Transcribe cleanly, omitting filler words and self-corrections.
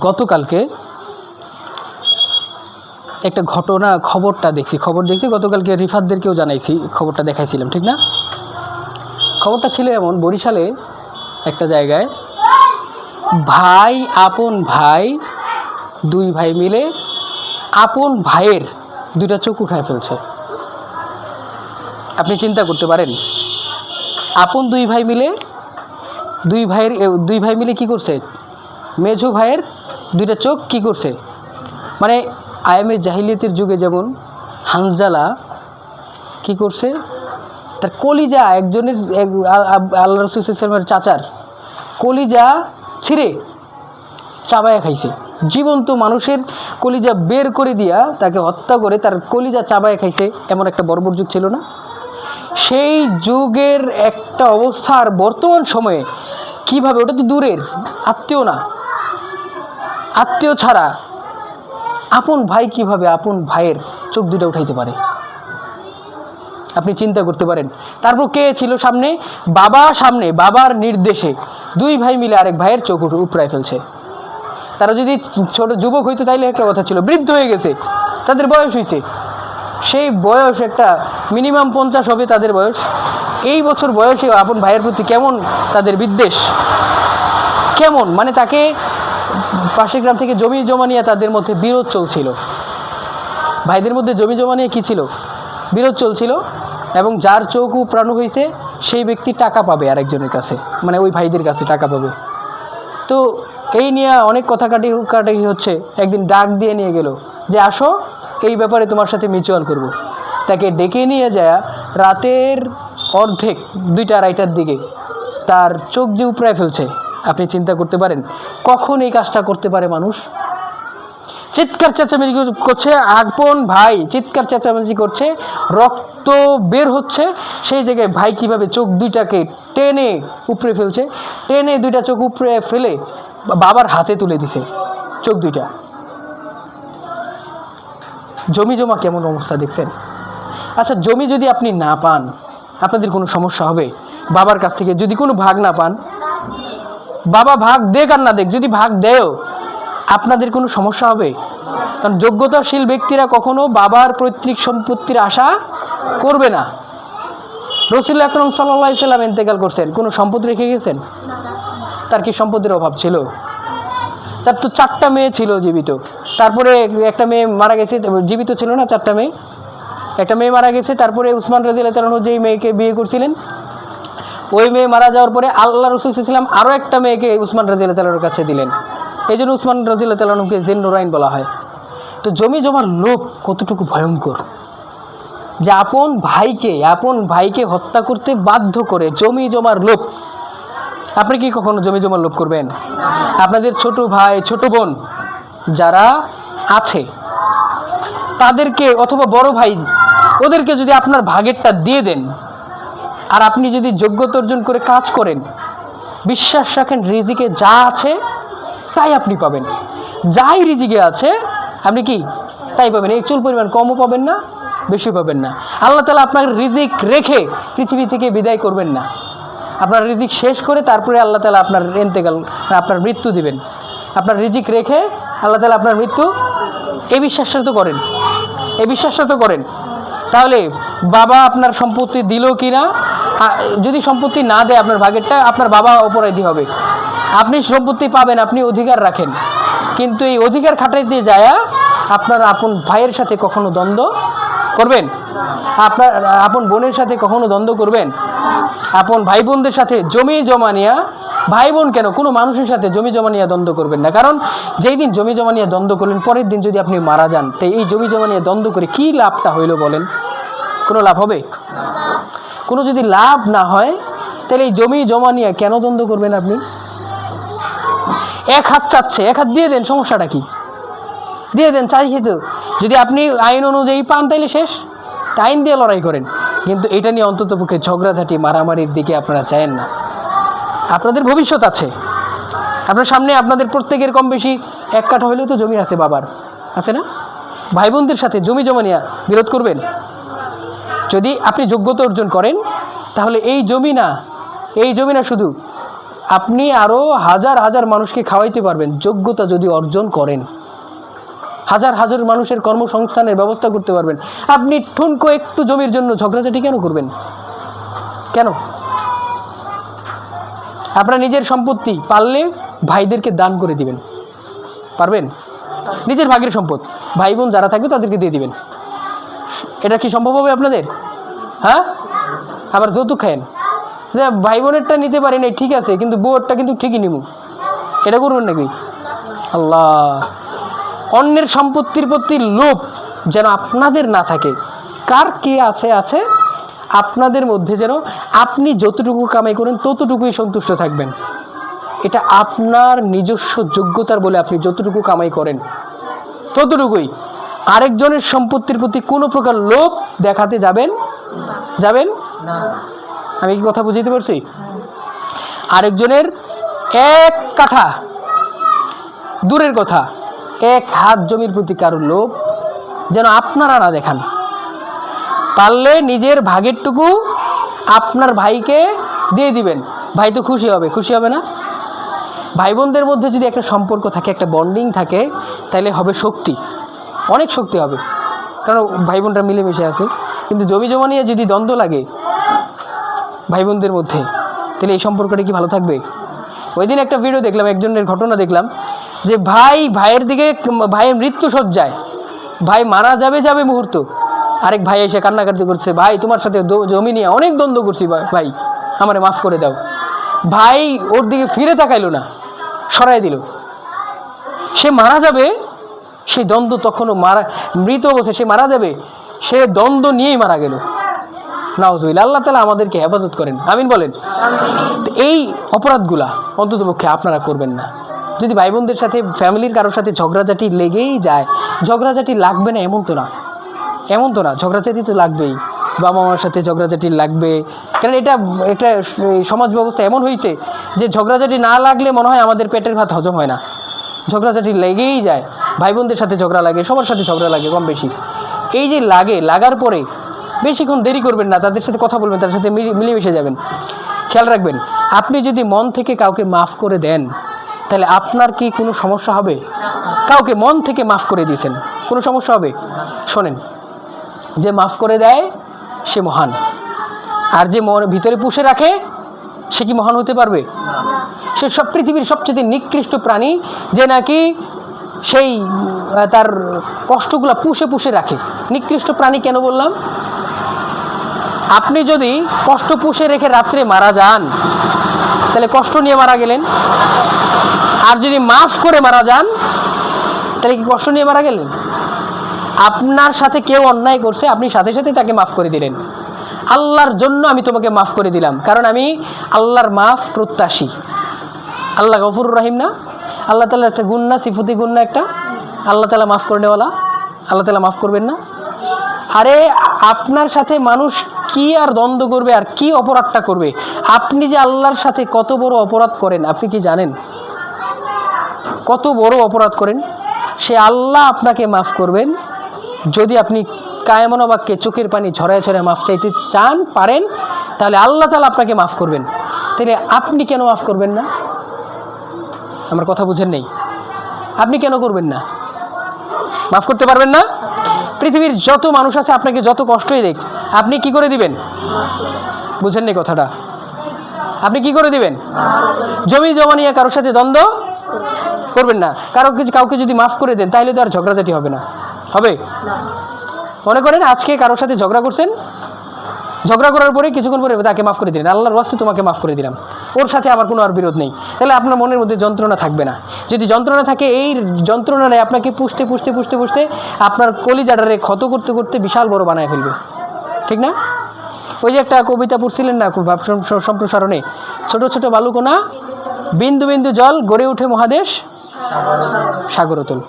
গতকালকে একটা খবরটা দেখছি গতকালকে রিফাতদেরকেও জানাইছি, খবরটা দেখাইছিলাম ঠিক না? খবরটা ছিল এমন, বরিশালে একটা জায়গায় আপন ভাই দুই ভাই মিলে আপন ভাইয়ের দুইটা চোখ উঠায় ফেলছে। আপনি চিন্তা করতে পারেন, আপন দুই ভাই মিলে কি করছে? মেঝো ভাইয়ের দুইটা চোখ কি করছে? মানে আয়ামে জাহিলিয়াতের যুগে যেমন হানজালা কি করছে, তার কলিজা একজনের আল্লাহ রাসূল সাল্লাল্লাহু আলাইহি ওয়াসাল্লামের চাচার কলিজা ছিঁড়ে চাবায়া খাইছে। জীবন্ত মানুষের কলিজা বের করে দিয়া তাকে হত্যা করে তার কলিজা চাবায়া খাইছে, এমন একটা বর্বর যুগ ছিল না? সেই যুগের একটা অবস্থার বর্তমান সময়ে কিভাবে, ওটা তো দূরের আত্মীয় না, আত্মীয় ছাড়া আপন ভাই কিভাবে আপন ভাইয়ের চোখ দুটো উঠাইতে পারে? আপনি চিন্তা করতে পারেন। তারপর কে ছিল সামনে? বাবার নির্দেশে দুই ভাই মিলে আরেক ভাইয়ের চোখ উপড়ায় ফেলছে। তারা যদি ছোট যুবক হইতো তাইলে একটা কথা ছিল, বৃদ্ধ হয়ে গেছে, তাদের বয়স হয়েছে, সেই বয়স একটা মিনিমাম 50 হবে তাদের বয়স। এই বছর বয়সে আপন ভাইয়ের প্রতি কেমন তাদের বিদ্বেষ, কেমন মানে তাকে পাশের গ্রাম থেকে জমি জমা নিয়ে তাদের মধ্যে বিরোধ চলছিল, ভাইদের মধ্যে জমি জমা নিয়ে কী ছিল, বিরোধ চলছিল। এবং যার চোখ উপড়ানো হয়েছে সেই ব্যক্তি টাকা পাবে আরেকজনের কাছে, মানে ওই ভাইদের কাছে টাকা পাবে। তো এই নিয়ে অনেক কথা কাটাকাটি হচ্ছে। একদিন ডাক দিয়ে নিয়ে গেল যে আসো এই ব্যাপারে তোমার সাথে মিউচুয়াল করব। তাকে ডেকে নিয়ে যায় রাতের অর্ধেক 2টা-2:30টার দিকে তার চোখ যে উপড়ায় ফেলছে। আপনি চিন্তা করতে পারেন কখন এই কাজটা করতে পারে মানুষ? চিৎকার চেঁচামেচি করছে, আপন ভাই চিৎকার চেঁচামেচি করছে, রক্ত বের হচ্ছে। সেই জায়গায় ভাই কিভাবে চোখ দুইটাকে টেনে উপড়ে ফেলছে, টেনে 2টা চোখ উপড়ে ফেলে বাবার হাতে তুলে দিছে চোখ 2টা। জমি জমা কেমন অবস্থা দেখছেন? আচ্ছা, জমি যদি আপনি না পান আপনাদের কোনো সমস্যা হবে? বাবার কাছ থেকে যদি কোনো ভাগ না পান, বাবা ভাগ দেখ আর না দেখ, যদি ভাগ দেয়ও আপনাদের কোনো সমস্যা হবে? কারণ যোগ্যতাশীল ব্যক্তিরা কখনো বাবার পৈতৃক সম্পত্তির আশা করবে না। রাসূল আকরাম সাল্লাল্লাহু আলাইহি সাল্লাম ইন্তেকাল করছেন, কোনো সম্পদ রেখে গেছেন? তার কি সম্পদের অভাব ছিল? তার তো 4টা মেয়ে ছিল জীবিত, তারপরে একটা মেয়ে মারা গেছে, জীবিত ছিল না, 4টা মেয়ে, একটা মেয়ে মারা গেছে। তারপরে উসমান রাদিয়াল্লাহু তাআলা যেই মেয়েকে বিয়ে করছিলেন, ওই মেয়ে মারা যাওয়ার পরে আল্লাহ রাসূল সাল্লাল্লাহু আলাইহি ওয়াসাল্লাম আরও একটা মেয়েকে উসমান রাদিয়াল্লাহু তাআলার কাছে দিলেন। এই জন্য উসমান রাদিয়াল্লাহু তাআলাকে জিন্নুরাইন বলা হয়। তো জমি জমার লোভ কতটুকু ভয়ঙ্কর, যে আপন ভাইকে হত্যা করতে বাধ্য করে জমি জমার লোভ। আপনি কি কখনো জমি জমার লোভ করবেন? আপনাদের ছোট ভাই ছোট বোন যারা আছে তাদেরকে, অথবা বড় ভাই, ওদেরকে যদি আপনার ভাগেরটা দিয়ে দেন, আর আপনি যদি যোগ্যতা অর্জন করে কাজ করেন, বিশ্বাস রাখেন রিজিকে যা আছে তাই আপনি পাবেন। যাই রিজিকে আছে আপনি কি তাই পাবেন। এই চুল পরিমাণ কমও পাবেন না, বেশি পাবেন না। আল্লাহ তাআলা আপনার রিজিক রেখে পৃথিবী থেকে বিদায় করবেন না। আপনার রিজিক শেষ করে তারপরে আল্লাহ তাআলা আপনার আপনার মৃত্যু দিবেন। আপনার রিজিক রেখে আল্লাহ তাআলা আপনার মৃত্যু, এই বিশ্বাসটা তো করেন। তাহলে বাবা আপনার সম্পত্তি দিল কি না, যদি সম্পত্তি না দেয় আপনার ভাগেরটা, আপনার বাবা অপরাধী হবে। আপনি সম্পত্তি পাবেন, আপনি অধিকার রাখেন, কিন্তু এই অধিকার খাটাইতে যায় আপনার আপন ভাইয়ের সাথে কখনো দ্বন্দ্ব করবেন? আপনার আপন বোনের সাথে কখনো দ্বন্দ্ব করবেন? আপন ভাই বোনদের সাথে জমি জমা নিয়ে, ভাই বোন কেন, কোনো মানুষের সাথে জমি জমা নিয়ে দ্বন্দ্ব করবেন না। কারণ যেই দিন জমি জমা নিয়ে দ্বন্দ্ব করলেন, পরের দিন যদি আপনি মারা যান, তো এই জমি জমা নিয়ে দ্বন্দ্ব করে কি লাভটা হইল বলেন? কোনো লাভ হবে? কোনো যদি লাভ না হয় তাহলে এই জমি জমা নিয়ে কেন দ্বন্দ্ব করবেন আপনি? এক হাত চাচ্ছে, এক হাত দিয়ে দেন, সমস্যাটা কি? দিয়ে দেন, চাইছে তো। যদি আপনি আইন অনুযায়ী পান তাইলে শেষ, আইন দিয়ে লড়াই করেন। কিন্তু এটা নিয়ে অন্তত পক্ষে ঝগড়াঝাটি মারামারির দিকে আপনারা চায়েন না। আপনাদের ভবিষ্যৎ আছে, আপনার সামনে আপনাদের প্রত্যেকের কম বেশি 1 কাঠা হলেও তো জমি আছে, বাবার আছে না? ভাই বোনদের সাথে জমি জমা নিয়ে বিরোধ করবেন? যদি আপনি যোগ্যতা অর্জন করেন তাহলে এই জমি না শুধু আপনি আরও হাজার হাজার মানুষকে খাওয়াইতে পারবেন যোগ্যতা যদি অর্জন করেন। হাজার হাজার মানুষের কর্মসংস্থানের ব্যবস্থা করতে পারবেন। আপনি ঠুনকো একটু জমির জন্য ঝগড়াঝাটি কেন করবেন? কেন? আপনার নিজের সম্পত্তি পারলে ভাইদেরকে দান করে দিবেন, পারবেন? নিজের ভাগের সম্পদ ভাই বোন যারা থাকবে তাদেরকে দিয়ে দিবেন। এটা কি সম্ভব হবে আপনাদের? হ্যাঁ? আবার যৌতুক খায়েন, যে ভাই বোনেরটা নিতে পারি না ঠিক আছে, কিন্তু বউয়েরটা কিন্তু ঠিকই নিব, এটা করবেন নাকি? আল্লাহ, অন্যের সম্পত্তির প্রতি লোভ যেন আপনাদের না থাকে। কার কে আছে আছে, আপনাদের মধ্যে যেন আপনি যতটুকু কামাই করেন ততটুকুই সন্তুষ্ট থাকবেন। এটা আপনার নিজস্ব যোগ্যতার বলে আপনি যতটুকু কামাই করেন ততটুকুই। আরেকজনের সম্পত্তির প্রতি কোনো প্রকার লোভ দেখাতে যাবেন না। আমি কি কথা বুঝাইতে পারছি? আরেকজনের এক কাঠা দূরের কথা, এক হাত জমির প্রতি কারোর লোভ যেন আপনারা না দেখান। পারলে নিজের ভাগেরটুকু আপনার ভাইকে দিয়ে দিবেন, ভাই তো খুশি হবে না? ভাই বোনদের মধ্যে যদি একটা সম্পর্ক থাকে, একটা বন্ডিং থাকে, তাহলে হবে শক্তি, অনেক শক্তি হবে, কারণ ভাই বোনরা মিলেমিশে আছে। কিন্তু জমি জমা নিয়ে যদি দ্বন্দ্ব লাগে ভাই বোনদের মধ্যে, তাহলে এই সম্পর্কটা কি ভালো থাকবে? ওই দিন একটা ভিডিও দেখলাম, একজনের ঘটনা দেখলাম, যে ভাইয়ের দিকে, ভাইয়ের মৃত্যু সজ্জায়, ভাই মারা যাবে মুহূর্ত, আরেক ভাই এসে কান্নাকাটি করছে, ভাই তোমার সাথে জমি নিয়ে অনেক দ্বন্দ্ব করছি, ভাই আমারে মাফ করে দাও। ভাই ওর দিকে ফিরে তাকাইলো না, সরাই দিল। সে মারা যাবে, সেই দ্বন্দ্ব তখনও মৃত অবস্থায় সে মারা যাবে, সে দ্বন্দ্ব নিয়েই মারা গেল। নাউজুবিল্লাহ, আল্লাহ তাআলা আমাদেরকে হেফাজত করেন, আমিন বলেন। এই অপরাধগুলা অন্ততপক্ষে আপনারা করবেন না। যদি ভাই বোনদের সাথে, ফ্যামিলির কারোর সাথে ঝগড়াঝাটি লেগেই যায়, ঝগড়াঝাটি লাগবে না এমন তো না, ঝগড়াঝাটি তো লাগবেই। বাবা মার সাথে ঝগড়াঝাটি লাগবে, কারণ এটা একটা সমাজ ব্যবস্থা এমন হয়েছে যে ঝগড়াঝাটি না লাগলে মনে হয় আমাদের পেটের ভাত হজম হয় না। ঝগড়াঝাটি লেগেই যায়, ভাই বোনদের সাথে ঝগড়া লাগে, সবার সাথে ঝগড়া লাগে কম বেশি। এই যে লাগার পরে বেশিক্ষণ দেরি করবেন না, তাদের সাথে কথা বলবেন, তাদের সাথে মিলেমিশে যাবেন। খেয়াল রাখবেন, আপনি যদি মন থেকে কাউকে মাফ করে দেন, তাহলে আপনার কি কোনো সমস্যা হবে? কাউকে মন থেকে মাফ করে দিয়েছেন, কোনো সমস্যা হবে? শোনেন, যে মাফ করে দেয় সে মহান, আর যে ভিতরে পুষে রাখে সে কি মহান হতে পারবে? সে সব পৃথিবীর সবচেয়ে নিকৃষ্ট প্রাণী, যে নাকি সেই তার কষ্টগুলো পুষে রাখে। নিকৃষ্ট প্রাণী কেন বললাম? আপনি যদি কষ্ট পুষে রেখে রাত্রে মারা যান, তাহলে কষ্ট নিয়ে মারা গেলেন। আর যদি মাফ করে মারা যান, তাহলে কি কষ্ট নিয়ে মারা গেলেন? আপনার সাথে কেউ অন্যায় করছে, আপনি সাথে সাথে তাকে মাফ করে দিলেন। আল্লাহর জন্য আমি তোমাকে মাফ করে দিলাম, কারণ আমি আল্লাহর মাফ প্রত্যাশী। আল্লাহ গফুরুর রহিম না? আল্লাহ তাআলা একটা গুণ না, সিফতি গুণ না একটা? আল্লাহ তাআলা মাফ করে নেওয়ালা, আল্লাহ তাআলা মাফ করবেন না? আরে আপনার সাথে মানুষ কি আর দ্বন্দ্ব করবে, আর কি অপরাধটা করবে? আপনি যে আল্লাহর সাথে কত বড় অপরাধ করেন আপনি কি জানেন? কত বড় অপরাধ করেন, সে আল্লাহ আপনাকে মাফ করবেন যদি আপনি কায়মন বাক্যে চোখের পানি ঝরায় ঝরায় মাফ চাইতে চান, পারেন, তাহলে আল্লাহ তাআলা আপনাকে মাফ করবেন। তাহলে আপনি কেন মাফ করবেন না? আমার কথা বুঝেন নেই? আপনি কেন করবেন না? মাফ করতে পারবেন না? পৃথিবীর যত মানুষ আছে আপনাকে যত কষ্টই দেখ, আপনি কি করে দিবেন? বুঝেন নেই কথাটা? আপনি কি করে দিবেন? জমি জমা নিয়ে কারোর সাথে দ্বন্দ্ব করবেন না। কাউকে যদি মাফ করে দেন, তাহলে তো আর ঝগড়াঝাটি হবে না, হবে? মনে করেন আজকে কারোর সাথে ঝগড়া করছেন, ঝগড়া করার পরে কিছুক্ষণ পরে তাকে মাফ করে দিলেন, আল্লাহর ওয়াস্তে তোমাকে মাফ করে দিলাম, ওর সাথে আমার কোনো আর বিরোধ নেই, তাহলে আপনার মনের মধ্যে যন্ত্রণা থাকবে না। যদি যন্ত্রণা থাকে, এই যন্ত্রণায় আপনাকে পুষতে আপনার কলিজাটারে ক্ষত করতে করতে বিশাল বড় বানায় ফেলবে, ঠিক না? ওই যে একটা কবিতা পড়ছিলেন না ভাব সম্প্রসারণে, ছোট ছোট বালুকণা, বিন্দু বিন্দু জল গড়ে ওঠে মহাদেশ সাগরতল।